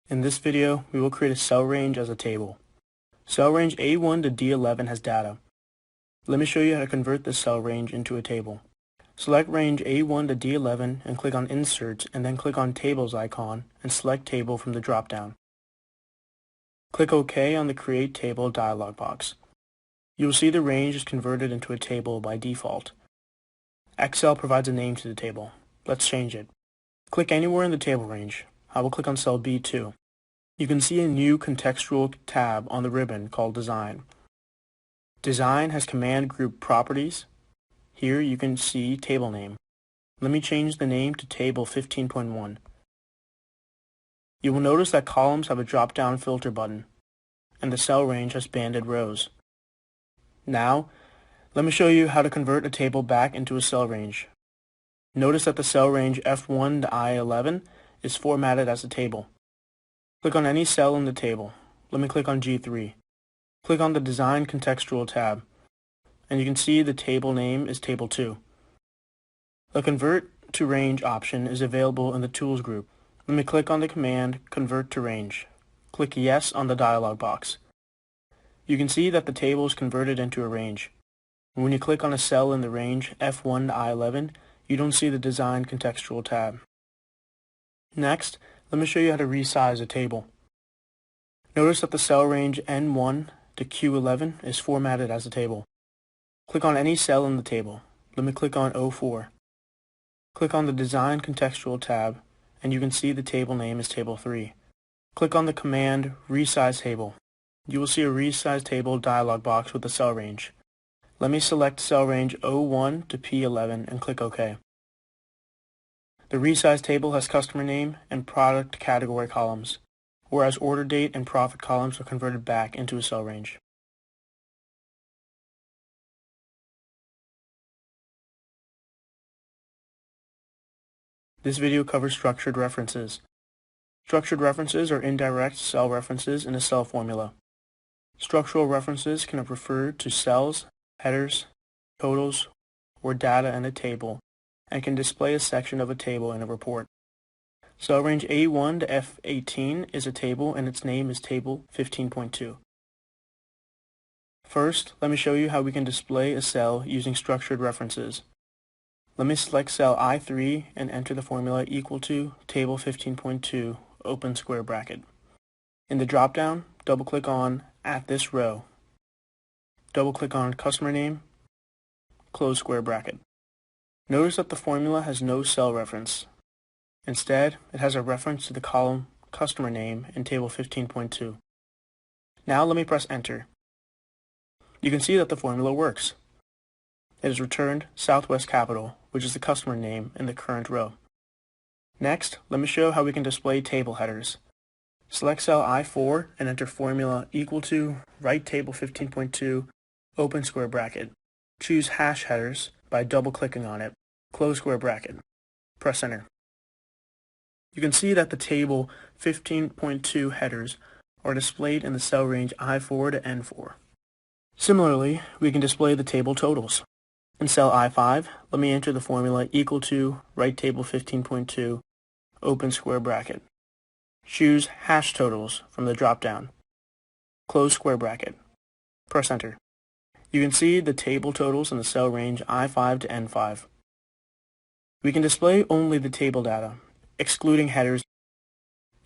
In this video, we will create a cell range as a table. Cell range A1 to D11 has data. Let me show you how to convert this cell range into a table. Select range A1 to D11 and click on Insert, and then click on Tables icon and select Table from the drop-down. Click OK on the Create Table dialog box. You will see the range is converted into a table by default. Excel provides a name to the table. Let's change it. Click anywhere in the table range. I will click on cell B2. You can see a new contextual tab on the ribbon called Design. Design has command group properties. Here you can see table name. Let me change the name to table 15.1. You will notice that columns have a drop-down filter button, and the cell range has banded rows. Now, let me show you how to convert a table back into a cell range. Notice that the cell range F1 to I11 is formatted as a table. Click on any cell in the table. Let me click on G3. Click on the Design Contextual tab, and you can see the table name is Table 2. The Convert to Range option is available in the Tools group. Let me click on the command Convert to Range. Click Yes on the dialog box. You can see that the table is converted into a range. When you click on a cell in the range F1 to I11, you don't see the Design Contextual tab. Next, let me show you how to resize a table. Notice that the cell range N1 to Q11 is formatted as a table. Click on any cell in the table. Let me click on O4. Click on the Design Contextual tab, and you can see the table name is Table 3. Click on the command Resize Table. You will see a Resize Table dialog box with the cell range. Let me select cell range O1 to P11 and click OK. The resize table has customer name and product category columns, whereas order date and profit columns are converted back into a cell range. This video covers structured references. Structured references are indirect cell references in a cell formula. Structural references can refer to cells, headers, totals, or data in a table, and can display a section of a table in a report. Cell range A1 to F18 is a table, and its name is Table 15.2. First, let me show you how we can display a cell using structured references. Let me select cell I3 and enter the formula equal to Table 15.2, open square bracket. In the drop-down, double-click on At this row. Double-click on Customer Name, close square bracket. Notice that the formula has no cell reference. Instead, it has a reference to the column Customer Name in Table 15.2. Now let me press Enter. You can see that the formula works. It has returned Southwest Capital, which is the customer name in the current row. Next, let me show how we can display table headers. Select cell I4 and enter formula equal to write table 15.2, open square bracket. Choose hash headers by double-clicking on it, close square bracket. Press Enter. You can see that the table 15.2 headers are displayed in the cell range I4 to N4. Similarly, we can display the table totals. In cell I5, let me enter the formula equal to write table 15.2, open square bracket. Choose hash totals from the drop-down. Close square bracket. Press Enter. You can see the table totals in the cell range I5 to N5. We can display only the table data, excluding headers.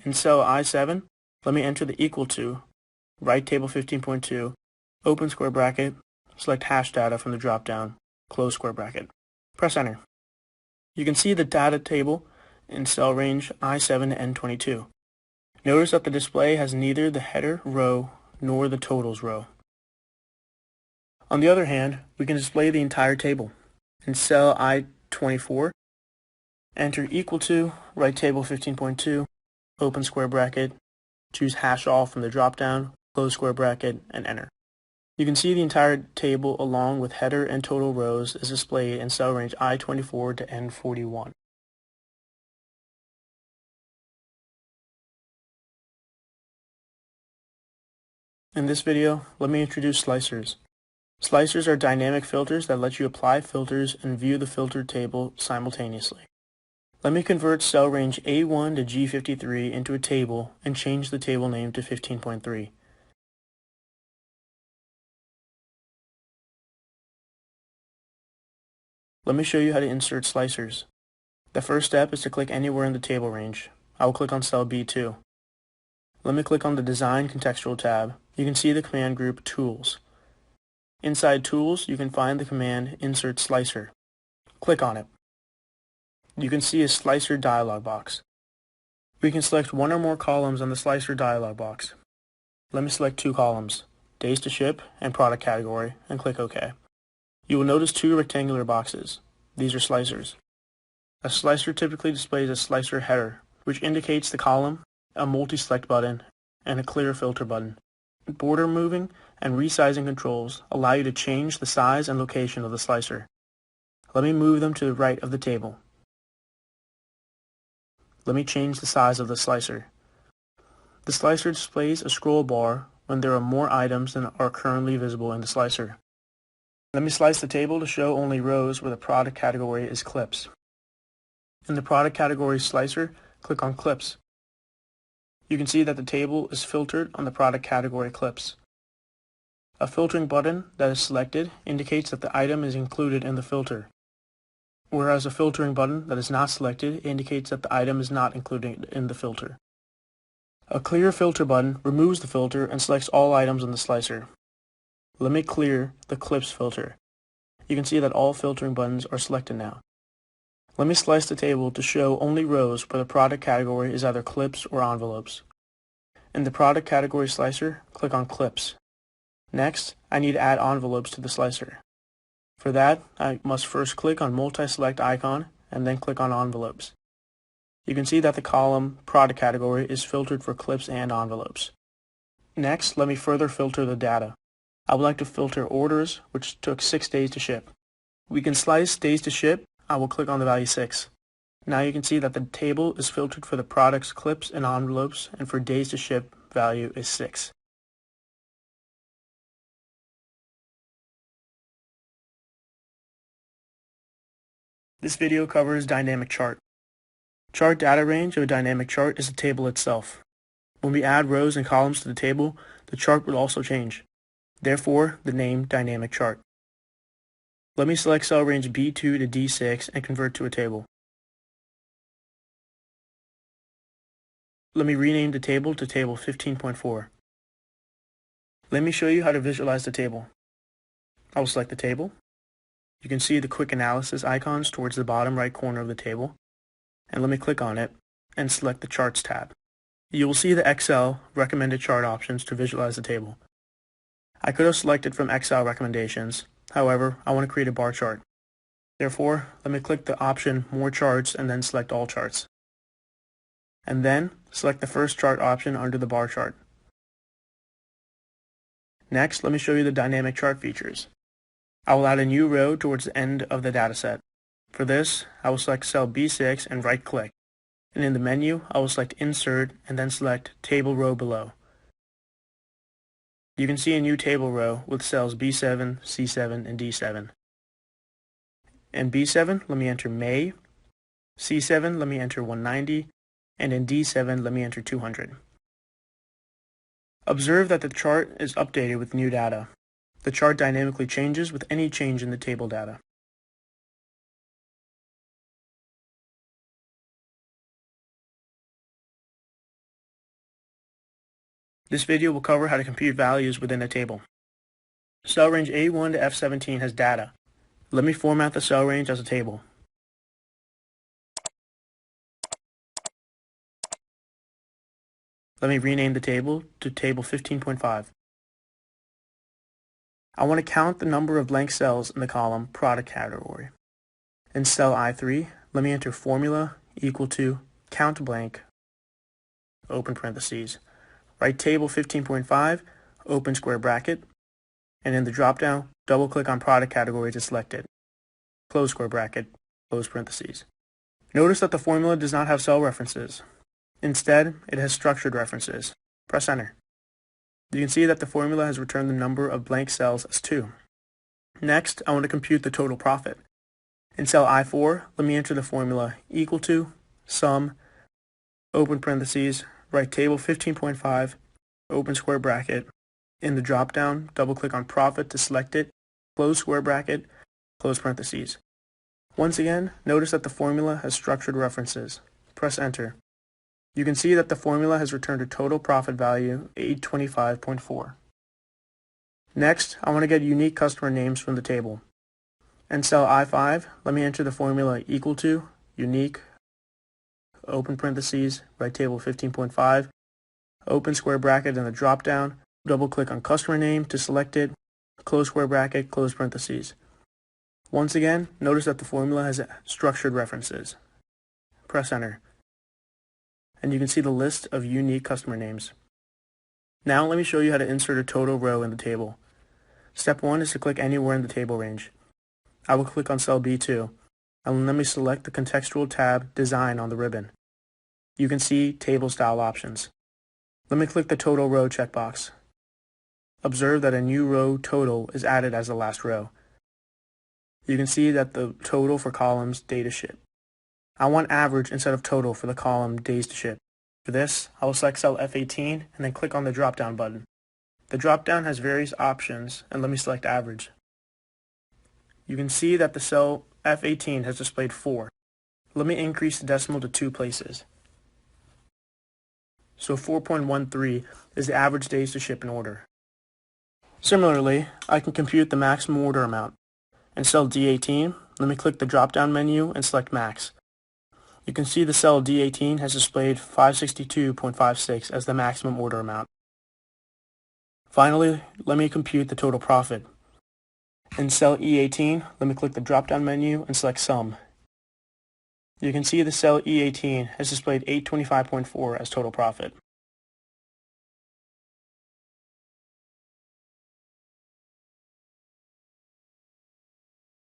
In cell I7, let me enter the equal to, write table 15.2, open square bracket, select hash data from the drop-down, close square bracket. Press Enter. You can see the data table in cell range I7 to N22. Notice that the display has neither the header row nor the totals row. On the other hand, we can display the entire table. In cell I24, enter equal to, write table 15.2, open square bracket, choose hash all from the drop-down, close square bracket, and enter. You can see the entire table along with header and total rows is displayed in cell range I24 to N41. In this video, let me introduce slicers. Slicers are dynamic filters that let you apply filters and view the filtered table simultaneously. Let me convert cell range A1 to G53 into a table and change the table name to 15.3. Let me show you how to insert slicers. The first step is to click anywhere in the table range. I will click on cell B2. Let me click on the Design Contextual tab. You can see the command group Tools. Inside Tools, you can find the command Insert Slicer. Click on it. You can see a slicer dialog box. We can select one or more columns on the slicer dialog box. Let me select two columns, days to ship and product category, and click OK. You will notice two rectangular boxes. These are slicers. A slicer typically displays a slicer header, which indicates the column, a multi-select button, and a clear filter button. Border moving and resizing controls allow you to change the size and location of the slicer. Let me move them to the right of the table. Let me change the size of the slicer. The slicer displays a scroll bar when there are more items than are currently visible in the slicer. Let me slice the table to show only rows where the product category is clips. In the product category slicer, click on Clips. You can see that the table is filtered on the product category clips. A filtering button that is selected indicates that the item is included in the filter, whereas a filtering button that is not selected indicates that the item is not included in the filter. A clear filter button removes the filter and selects all items on the slicer. Let me clear the clips filter. You can see that all filtering buttons are selected now. Let me slice the table to show only rows where the product category is either clips or envelopes. In the product category slicer, click on Clips. Next, I need to add envelopes to the slicer. For that, I must first click on multi-select icon and then click on envelopes. You can see that the column product category is filtered for clips and envelopes. Next, let me further filter the data. I would like to filter orders, which took 6 days to ship. We can slice days to ship. I will click on the value 6. Now you can see that the table is filtered for the product's clips and envelopes, and for days to ship, value is 6. This video covers dynamic chart. Chart data range of a dynamic chart is the table itself. When we add rows and columns to the table, the chart will also change. Therefore, the name dynamic chart. Let me select cell range B2 to D6 and convert to a table. Let me rename the table to table 15.4. Let me show you how to visualize the table. I will select the table. You can see the quick analysis icons towards the bottom right corner of the table. And let me click on it and select the Charts tab. You will see the Excel recommended chart options to visualize the table. I could have selected from Excel recommendations. However, I want to create a bar chart. Therefore, let me click the option More Charts and then select All Charts. And then select the first chart option under the bar chart. Next, let me show you the dynamic chart features. I will add a new row towards the end of the dataset. For this, I will select cell B6 and right-click. And in the menu, I will select Insert and then select Table Row below. You can see a new table row with cells B7, C7, and D7. In B7, let me enter May. C7, let me enter 190. And in D7, let me enter 200. Observe that the chart is updated with new data. The chart dynamically changes with any change in the table data. This video will cover how to compute values within a table. Cell range A1 to F17 has data. Let me format the cell range as a table. Let me rename the table to table 15.5. I want to count the number of blank cells in the column product category. In cell I3, let me enter formula equal to count blank, open parentheses. Write table 15.5, open square bracket, and in the dropdown, double-click on product category to select it. Close square bracket, close parentheses. Notice that the formula does not have cell references. Instead, it has structured references. Press enter. You can see that the formula has returned the number of blank cells as 2. Next, I want to compute the total profit. In cell I4, let me enter the formula equal to sum, open parentheses, write table 15.5, open square bracket. In the drop-down, double-click on profit to select it, close square bracket, close parentheses. Once again, notice that the formula has structured references. Press enter. You can see that the formula has returned a total profit value 825.4. Next, I want to get unique customer names from the table. In cell I5, let me enter the formula equal to unique, open parentheses, write table 15.5, open square bracket in the drop-down, double-click on customer name to select it, close square bracket, close parentheses. Once again, notice that the formula has structured references. Press enter. And you can see the list of unique customer names. Now let me show you how to insert a total row in the table. Step 1 is to click anywhere in the table range. I will click on cell B2, and let me select the contextual tab Design on the ribbon. You can see Table Style options. Let me click the Total Row checkbox. Observe that a new row total is added as the last row. You can see that the total for columns day to ship. I want average instead of total for the column days to ship. For this, I will select cell F18 and then click on the drop-down button. The drop-down has various options, and let me select average. You can see that the cell F18 has displayed 4. Let me increase the decimal to 2 places. So 4.13 is the average days to ship in order. Similarly, I can compute the maximum order amount. In cell D18, let me click the drop-down menu and select max. You can see the cell D18 has displayed 562.56 as the maximum order amount. Finally, let me compute the total profit. In cell E18, let me click the drop-down menu and select sum. You can see the cell E18 has displayed 825.4 as total profit.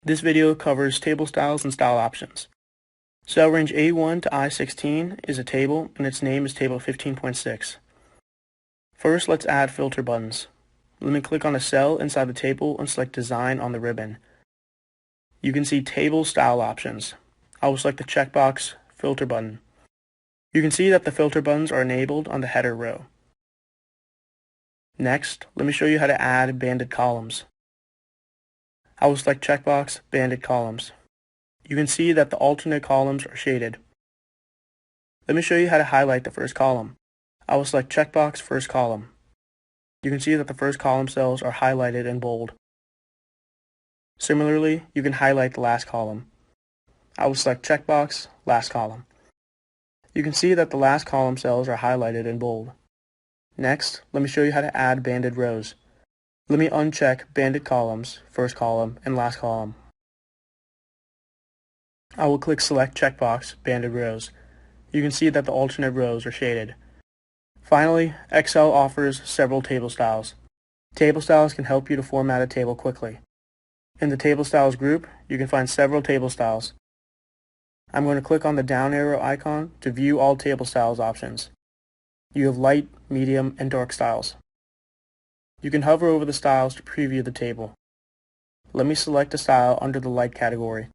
This video covers table styles and style options. Cell range A1 to I16 is a table, and its name is table 15.6. First, let's add filter buttons. Let me click on a cell inside the table and select Design on the ribbon. You can see Table Style options. I will select the checkbox Filter button. You can see that the filter buttons are enabled on the header row. Next, let me show you how to add banded columns. I will select checkbox Banded Columns. You can see that the alternate columns are shaded. Let me show you how to highlight the first column. I will select checkbox First Column. You can see that the first column cells are highlighted in bold. Similarly, you can highlight the last column. I will select checkbox Last Column. You can see that the last column cells are highlighted in bold. Next, let me show you how to add banded rows. Let me uncheck Banded Columns, First Column, and Last Column. I will click Select checkbox Banded Rows. You can see that the alternate rows are shaded. Finally, Excel offers several table styles. Table styles can help you to format a table quickly. In the Table Styles group, you can find several table styles. I'm going to click on the down arrow icon to view all table styles options. You have light, medium, and dark styles. You can hover over the styles to preview the table. Let me select a style under the light category.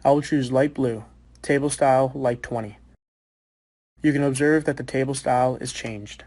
I will choose light blue, table style light 20. You can observe that the table style is changed.